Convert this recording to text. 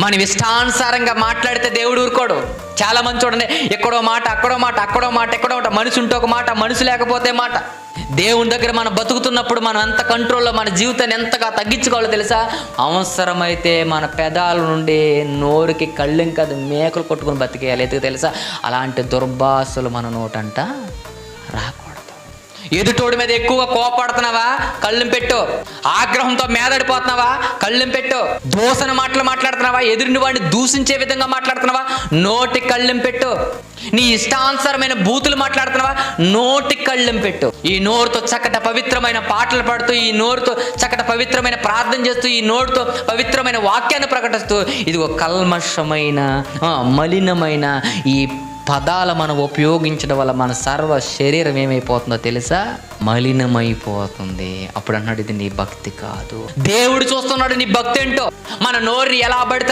మనం ఇష్టానుసారంగా మాట్లాడితే దేవుడు ఊరుకోడు. చాలా మంది చూడండి, ఎక్కడో మాట అక్కడో మాట, అక్కడో మాట ఎక్కడో మాట, మనిషి ఉంటే ఒక మాట, మనిషి లేకపోతే మాట. దేవుని దగ్గర మనం బతుకుతున్నప్పుడు మనం ఎంత కంట్రోల్లో మన జీవితాన్ని ఎంతగా తగ్గించుకోవాలో తెలుసా? అవసరమైతే మన పెదాల నుండి నోరుకి కళ్ళెం కాదు మేకలు కొట్టుకుని బతికేయాలి. ఎందుకు తెలుసా? అలాంటి దుర్భాషలు మన నోటంట రాకూడదు. ఎదుటోడి మీద ఎక్కువగా కోపడుతున్నావా? కళ్ళెం పెట్టు. ఆగ్రహంతో మేదడిపోతున్నావా? కళ్ళెం పెట్టు. దూసన మాటలు మాట్లాడుతున్నావా? ఎదురుని వాడిని దూషించే విధంగా మాట్లాడుతున్నావా? నోటి కళ్ళెం పెట్టు. నీ ఇష్టానుసారమైన బూతులు మాట్లాడుతున్నావా? నోటి కళ్ళెం పెట్టు. ఈ నోరుతో చక్కట పవిత్రమైన పాటలు పాడుతూ, ఈ నోరుతో చక్కట పవిత్రమైన ప్రార్థన చేస్తూ, ఈ నోరుతో పవిత్రమైన వాక్యాన్ని ప్రకటిస్తూ, ఇదిగో కల్మషమైన మలినమైన ఈ పదాలు మనం ఉపయోగించడం వల్ల మన సర్వ శరీరం ఏమైపోతుందో తెలుసా? మలినమైపోతుంది. అప్పుడు అన్నాడు, ఇది నీ భక్తి కాదు. దేవుడు చూస్తున్నాడు నీ భక్తి ఏంటో. మన నోరు ఎలా పడితే